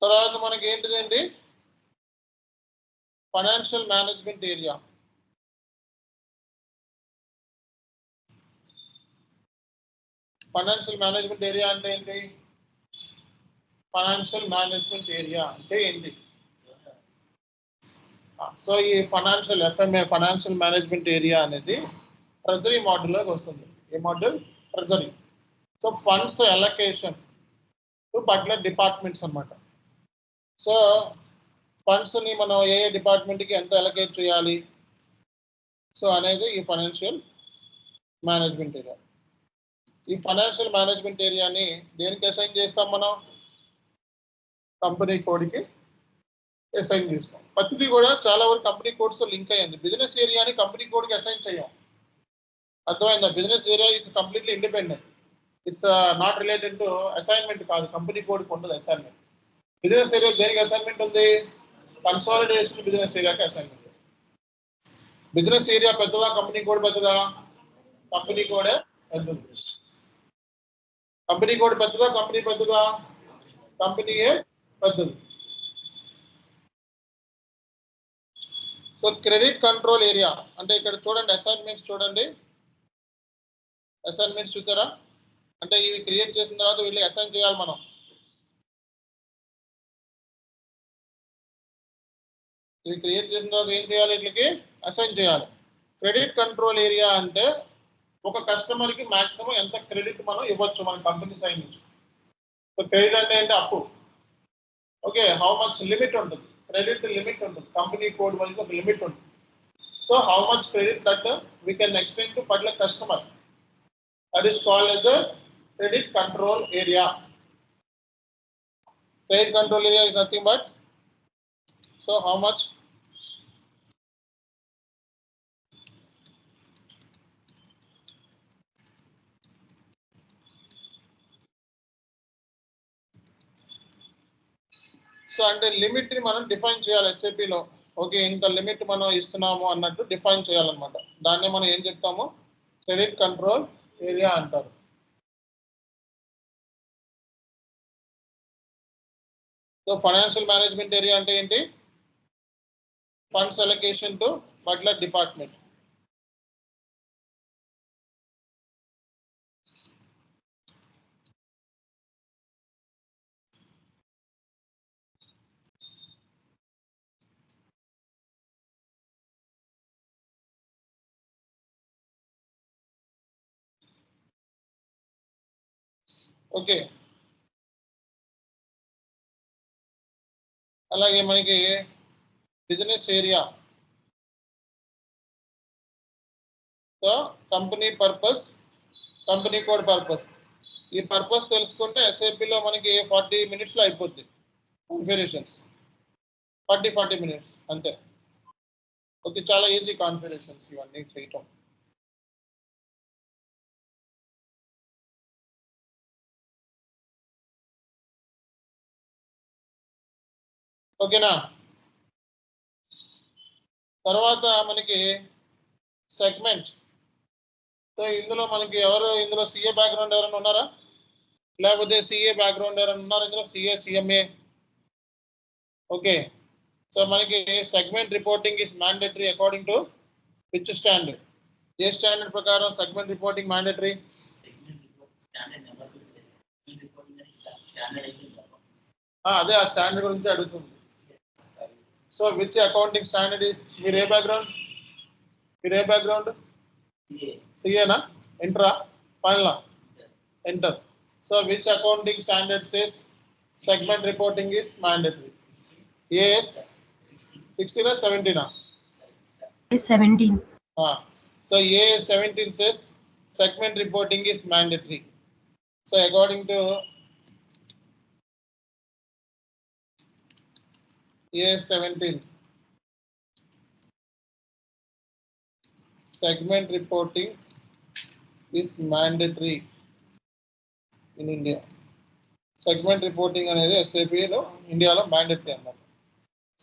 తర్వాత మనకి ఏంటిదండి, financial management area. Financial management area అంటే ఏంటి, ఫైనాన్షియల్ మేనేజ్మెంట్ ఏరియా అంటే ఏంటి? సో ఈ financial FMA financial management area అనేది ట్రెజరీ మోడల్లోకి వస్తుంది. ఏ మోడల్? Treasury. So funds allocation to particular departments అన్నమాట. సో ఫండ్స్ని మనం ఏ డిపార్ట్మెంట్కి ఎంత అలొకేట్ చేయాలి, సో అనేది ఈ ఫైనాన్షియల్ మేనేజ్మెంట్ ఏరియా. ఈ ఫైనాన్షియల్ మేనేజ్మెంట్ ఏరియాని దేనికి అసైన్ చేస్తాం మనం, కంపెనీ కోడ్కి అసైన్ చేస్తాం. ప్రతిదీ కూడా చాలా వరకు కంపెనీ కోడ్స్తో లింక్ అయ్యింది. బిజినెస్ ఏరియాని కంపెనీ కోడ్కి అసైన్ చేయం. అర్థమైందా? Business area is completely independent. It's not related to assignment కాదు, కంపెనీ కోడ్కి ఉండదు అసైన్మెంట్. బిజినెస్ ఏరియా దేనికి అసైన్మెంట్ ఉంది, కన్సాలిడేషన్ బిజినెస్ ఏరియాకి అసైన్మెంట్. బిజినెస్ ఏరియా పెద్దదా, కంపెనీ కోడ్ పెద్దదా? కంపెనీ కోడే పెద్దది. కంపెనీ కోడ్ పెద్దదా, కంపెనీ పెద్దదా? కంపెనీయే పెద్దది. సో క్రెడిట్ కంట్రోల్ ఏరియా అంటే ఇక్కడ చూడండి, అసైన్మెంట్స్ చూడండి, అసైన్మెంట్స్ చూసారా? అంటే ఇవి క్రియేట్ చేసిన తర్వాత వీళ్ళు అసైన్ చేయాలి మనం. ఇవి క్రియేట్ చేసిన తర్వాత ఏం చేయాలి, వీటికి అసైన్ చేయాలి. క్రెడిట్ కంట్రోల్ ఏరియా అంటే ఒక కస్టమర్కి మాక్సిమం ఎంత క్రెడిట్ మనం ఇవ్వచ్చు మన కంపెనీ సైడ్ నుంచి. సో క్రెడిట్ అంటే ఏంటి, అప్పు. ఓకే, హౌ మచ్ లిమిట్ ఉంటుంది, క్రెడిట్ లిమిట్ ఉంటుంది, కంపెనీ కోడ్ వైజ్ ఒక లిమిట్ ఉంటుంది. So how much credit that we can extend to particular customer, that is called as the credit control area. Credit control area is nothing but, so how much so అంటే limit ని మనం define చేయాలి SAP లో. Okay, ఇంత limit మనం ఇస్తున్నాము అన్నట్టు define చేయాలన్నమాట. దాన్ని మనం ఏం చెప్తాము, క్రెడిట్ కంట్రోల్ ఏరియా అంటారు. సో ఫైనాన్షియల్ మేనేజ్మెంట్ ఏరియా అంటే ఏంటి, funds allocation to particular department. Okay, అలాగే మనకి business area, so company purpose, company code purpose. ఈ పర్పస్ తెలుసుకుంటే SAP లో మనకి 40 minutes లో అయిపోద్ది కాన్ఫిగరేషన్స్. 40 minutes అంతే. ఓకే, చాలా ఈజీ కాన్ఫిగరేషన్స్ ఇవన్నీ చేయటం. ఓకేనా? తర్వాత మనకి సెగ్మెంట్. సో ఇందులో మనకి ఇందులో సిఏ బ్యాక్గ్రౌండ్ ఎవరైనా ఉన్నారా? లేకపోతే సిఏ బ్యాక్గ్రౌండ్ ఎవరైనా ఉన్నారు ఇందులో? CA, CMA. ఓకే, సో మనకి segment reporting is mandatory according to which standard? ఏ స్టాండర్డ్ ప్రకారం సెగ్మెంట్ రిపోర్టింగ్ మ్యాండేటరీ? అదే ఆ స్టాండర్డ్ గురించి అడుగుతుంది. So which accounting standard is? మీరు ఏ బ్యాక్గ్రౌండ్? సిఏనా? ఎంటరా? ఫైనలా? Inter. So which accounting standard says segment reporting is mandatory? AS 16 or 17? 17. So AS 17 says segment reporting is mandatory. So according to AS 17, segment reporting is mandatory in India. Segment reporting అనేది ఎస్ఏపిలో ఇండియాలో mandatory అన్నమాట.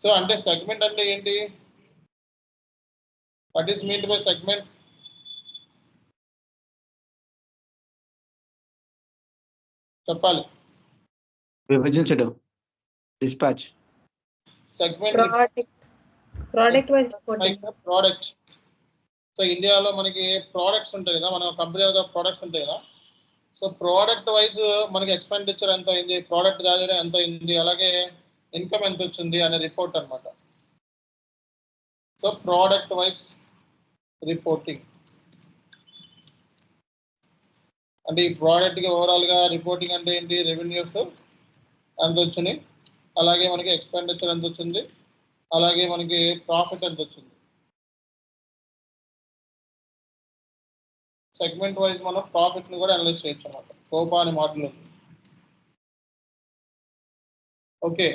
So అంటే segment అంటే ఏంటి? What is meant by segment? చెప్పాలి. విభజించడం, dispatch. Segment product wise reporting. Product. So ఇండియాలో మనకి ప్రోడక్ట్స్ ఉంటాయి కదా, మన కంపెనీ ప్రోడక్ట్స్ ఉంటాయి కదా. సో ప్రోడక్ట్ వైజ్ మనకి ఎక్స్పెండిచర్ ఎంత అయింది, ప్రోడక్ట్ వాల్యూ ఎంత అయింది, అలాగే ఇన్కమ్ ఎంత వచ్చింది అనే రిపోర్ట్ అనమాట. సో ప్రోడక్ట్ వైజ్ రిపోర్టింగ్ అంటే ఈ ప్రోడక్ట్కి ఓవరాల్గా రిపోర్టింగ్ అంటే ఏంటి? రెవెన్యూస్ ఎంత వచ్చినాయి, అలాగే మనకి ఎక్స్పెండిచర్ ఎంత వచ్చింది, అలాగే మనకి ప్రాఫిట్ ఎంత వచ్చింది. సెగ్మెంట్ వైజ్ మనం ప్రాఫిట్ని కూడా అనలైజ్ చేయొచ్చు అన్నమాట. కోపా అనే మోడల్ ఉంది. ఓకే,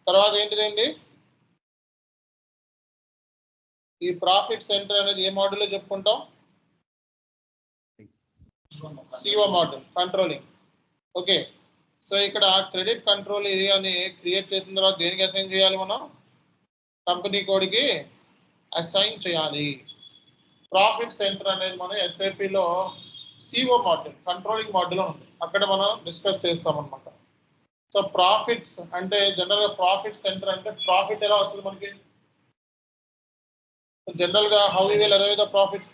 తర్వాత ఏంటిదండి? ఈ ప్రాఫిట్ సెంటర్ అనేది ఏ మోడల్లో చెప్పుకుంటాం? CO model, controlling. Okay, so ఇక్కడ క్రెడిట్ కంట్రోల్ ఏరియాని క్రియేట్ చేసిన తర్వాత దేనికి అసైన్ చేయాలి? మనం కంపెనీ కోడ్కి అసైన్ చేయాలి. ప్రాఫిట్ సెంటర్ అనేది మనం ఎస్ఐపిలో సిఓ మోడల్, కంట్రోలింగ్ మోడల్ ఉంది, అక్కడ మనం డిస్కస్ చేస్తాం అనమాట. సో ప్రాఫిట్స్ అంటే జనరల్గా ప్రాఫిట్ సెంటర్ అంటే ప్రాఫిట్ ఎలా వస్తుంది మనకి? జనరల్గా how you will arrive the profits?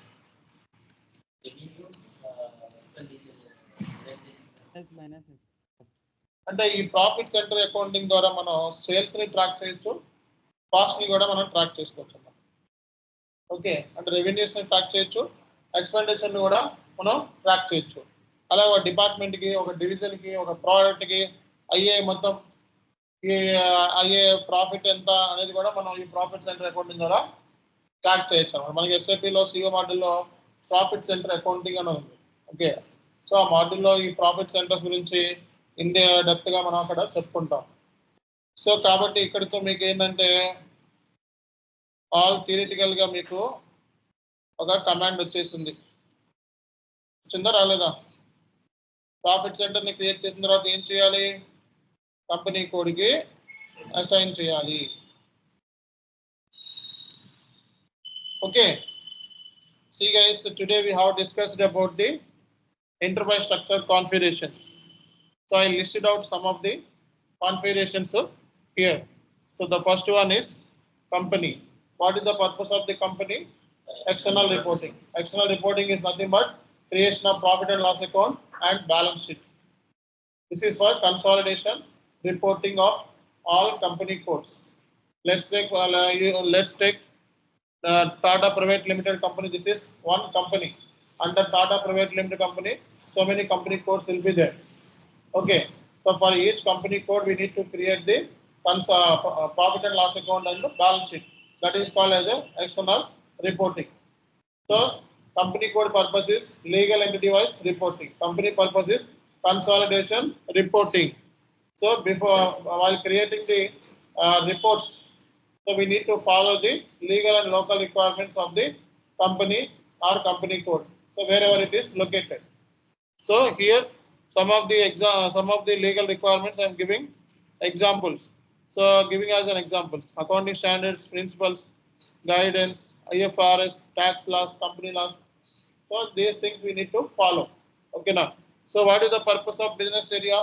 అంటే ఈ ప్రాఫిట్ సెంటర్ అకౌంటింగ్ ద్వారా మనం సేల్స్ని ట్రాక్ చేయొచ్చు, కాస్ట్ని కూడా మనం ట్రాక్ చేసుకోవచ్చు అన్నమాట. ఓకే, అంటే రెవెన్యూస్ని ట్రాక్ చేయొచ్చు, ఎక్స్పెండిచర్ని కూడా మనం ట్రాక్ చేయొచ్చు. అలా ఒక డిపార్ట్మెంట్కి, ఒక డివిజన్కి, ఒక ప్రోడక్ట్కి అయ్యే మొత్తం ఈ అయ్యే ప్రాఫిట్ ఎంత అనేది కూడా మనం ఈ ప్రాఫిట్ సెంటర్ అకౌంటింగ్ ద్వారా ట్రాక్ చేయొచ్చు అన్నమాట. మనకి ఎస్ఐపిలో సిఓ మోడల్లో ప్రాఫిట్ సెంటర్ అకౌంటింగ్ అని ఉంది. ఓకే, సో ఆ మోడల్లో ఈ ప్రాఫిట్ సెంటర్స్ గురించి ఇండియా డెప్త్గా మనం అక్కడ చెప్పుకుంటాం. సో కాబట్టి ఇక్కడితో మీకు ఏంటంటే ఆల్ థియరిటికల్గా మీకు ఒక కమాండ్ వచ్చేసింది. వచ్చిందా రాలేదా? ప్రాఫిట్ సెంటర్ని క్రియేట్ చేసిన తర్వాత ఏం చేయాలి? కంపెనీ కోడ్కి అసైన్ చేయాలి. Okay, see guys, so today we have discussed about the enterprise structure configurations. So I listed out some of the configurations here. So the first one is company. What is the purpose of the company? External reporting. External reporting is nothing but creation of profit and loss account and balance sheet. This is for consolidation reporting of all company codes. Let's take Tata Private Limited Company. This is one company. Under Tata Private Limited Company, so many company codes will be there. Okay, so for each company code, we need to create the profit and loss account and the balance sheet. That is called as a external reporting. So company code purpose is legal entity wise reporting. Company purpose is consolidation reporting. So before while creating the reports, so we need to follow the legal and local requirements of the company or company code. So wherever it is located. So here some of the legal requirements I am giving examples. So giving as an examples, accounting standards, principles, guidance, IFRS, tax laws, company laws. So these things we need to follow. Okay now. So what is the purpose of business area?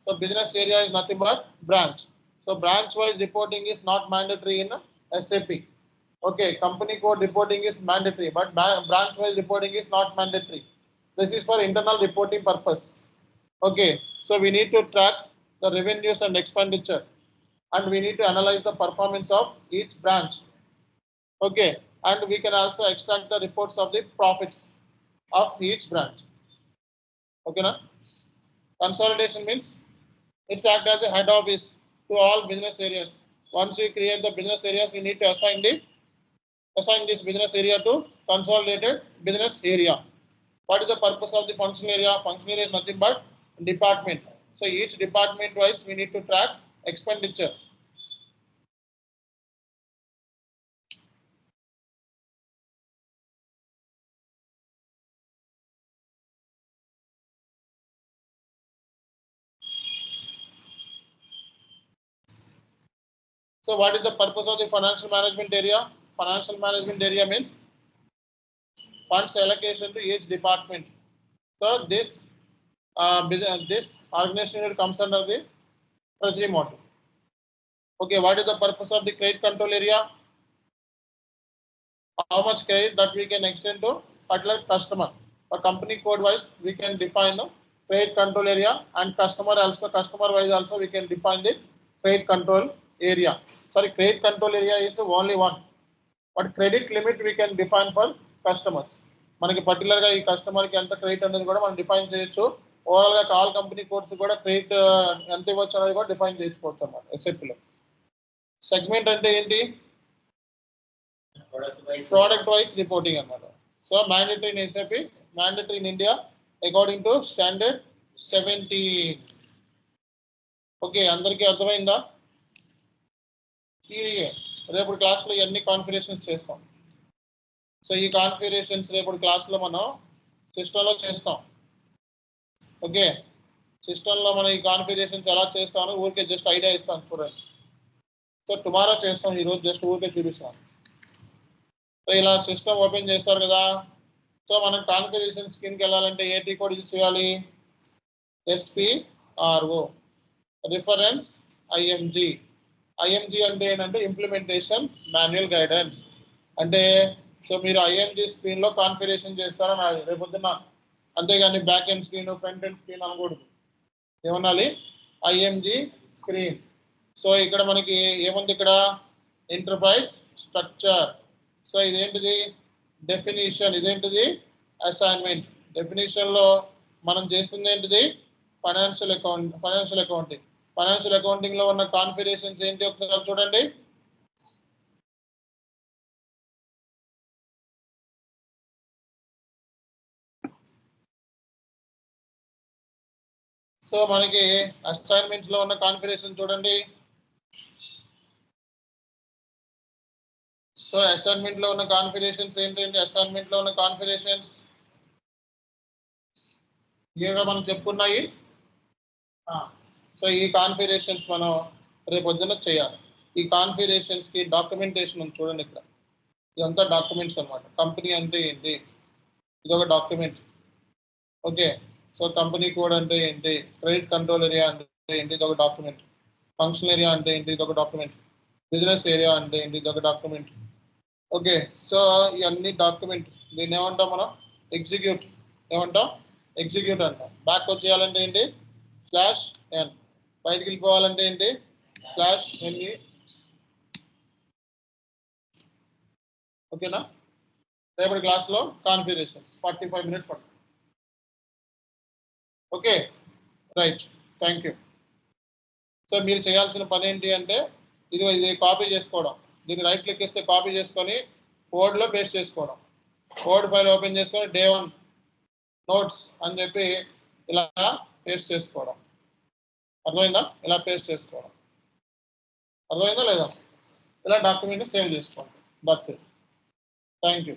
So business area is nothing but branch. So branch wise reporting is not mandatory in SAP. Okay, company code reporting is mandatory, but branch wise reporting is not mandatory. This is for internal reporting purpose. Okay, so we need to track the revenues and expenditure, and we need to analyze the performance of each branch. Okay, and we can also extract the reports of the profits of each branch. Okay, now consolidation means it's act as a head office to all business areas. Once we create the business areas, we need to assign this business area to consolidated business area. What is the purpose of the function area? Function area is nothing but department. So each department wise we need to track expenditure. So what is the purpose of the financial management area? Financial management area means funds allocation to each department. So this organization comes under the treasury model. Okay, what is the purpose of the credit control area? How much credit that we can extend to particular customer. For company code wise, we can define the credit control area, and customer wise also we can define the credit control area. Sorry, credit control area is only one, but credit limit we can define for customers. మనకి particular గా ఈ customer కి ఎంత credit అనేది కూడా మనం define చేయొచ్చు. Overall గా ఆల్ కంపెనీ కోడ్స్ కూడా క్రెడిట్ ఎంత ఇవ్వచ్చు అనేది కూడా డిఫైన్ చేసుకోవచ్చు అన్నమాట ఎస్ఎపి లో. సెగ్మెంట్ అంటే ఏంటి? ప్రోడక్ట్ వైస్ రిపోర్టింగ్ అన్నమాట. So mandatory in SAP, mandatory in India according to standard 17. Okay, అందరికీ అర్థమైందా? రేపు క్లాస్ లో ఇవన్నీ కాన్ఫిగరేషన్స్ చేస్తాం. సో ఈ కాన్ఫిగరేషన్స్ రేపు క్లాస్ లో మనం సిస్టమ్ లో చేస్తాం. ఓకే, సిస్టమ్ లో మనం ఈ కాన్ఫిగరేషన్స్ ఎలా చేస్తామో ఊరికే జస్ట్ ఐడియా ఇస్తాను చూడండి. సో టుమారో చేస్తాం, ఈరోజు జస్ట్ ఊరికే చూపిస్తాం. సో ఇలా సిస్టమ్ ఓపెన్ చేస్తారు కదా. సో మనం కాన్ఫిగరేషన్ స్క్రీన్కి వెళ్ళాలంటే ఏటీ కోడ్ యూజ్ చేయాలి. SPRO reference IMG. IMG అంటే ఏంటంటే ఇంప్లిమెంటేషన్ మాన్యువల్ గైడెన్స్. అంటే సో మీరు IMG స్క్రీన్ లో కాన్ఫిగరేషన్ చేస్తారని రేపొద్దున, అంతేగాని back end screen front end screen అనకూడదు. ఏమనాలి? IMG screen. సో ఇక్కడ మనకి ఏముంది? ఇక్కడ ఎంటర్ప్రైజ్ స్ట్రక్చర్. సో ఇదేంటిది? డెఫినిషన్. ఇదేంటిది? అసైన్మెంట్. డెఫినిషన్ లో మనం చేస్తుంది ఏంటిది? Financial accounting. ఫైనాన్షియల్ అకౌంటింగ్ లో ఉన్న కాన్ఫిగరేషన్స్ ఏంటి ఒకసారి చూడండి. సో మనకి అసైన్మెంట్స్ లో ఉన్న కాన్ఫిగరేషన్ చూడండి. సో అసైన్మెంట్ లో ఉన్న కాన్ఫిగరేషన్స్ ఏంటంటే, అసైన్మెంట్ లో ఉన్న కాన్ఫిగరేషన్స్ ఇవిగా మనం చెప్పుకున్నాయి. సో ఈ కాన్ఫిగరేషన్స్ మనం రేపు పొద్దున్న చేయాలి. ఈ కాన్ఫిగరేషన్స్ కి డాక్యుమెంటేషన్ ఉంది చూడండి. ఇక్కడ ఇదంతా డాక్యుమెంట్స్ అన్నమాట. కంపెనీ అంటే ఏంటి, ఇదొక document. Okay, so company code అంటే ఏంటి, క్రెడిట్ కంట్రోల్ ఏరియా అంటే ఏంటి, ఇదొక డాక్యుమెంట్. ఫంక్షన్ ఏరియా అంటే ఏంటి, ఇదొక డాక్యుమెంట్. బిజినెస్ ఏరియా అంటే ఏంటి, ఇదొక డాక్యుమెంట్. ఓకే, సో ఇవన్నీ డాక్యుమెంట్. దీన్ని ఏమంటాం మనం? ఎగ్జిక్యూట్. ఏమంటాం? ఎగ్జిక్యూట్ అంటాం. బ్యాక్ వచ్చేయాలంటే ఏంటి? /n. బయటికి వెళ్ళిపోవాలంటే ఏంటి? /ne. ఓకేనా? రేపటి క్లాస్ లో కాన్ఫిగరేషన్స్ 45 minutes పడుతుంది. Okay, right, thank you. So మీరు చేయాల్సిన పని ఏంటి అంటే, ఇది కాపీ చేసుకోవడం. దీన్ని రైట్ క్లిక్ చేస్తే కాపీ చేసుకొని కోడ్లో పేస్ట్ చేసుకోవడం. వర్డ్ ఫైల్ ఓపెన్ చేసుకొని డే 1 నోట్స్ అని చెప్పి ఇలా పేస్ట్ చేసుకోవడం. అర్థమైందా? ఇలా పేస్ట్ చేసుకోవడం. అర్థమైందా లేదా? ఇలా డాక్యుమెంట్ని సేవ్ చేసుకోండి. That's it. Thank you.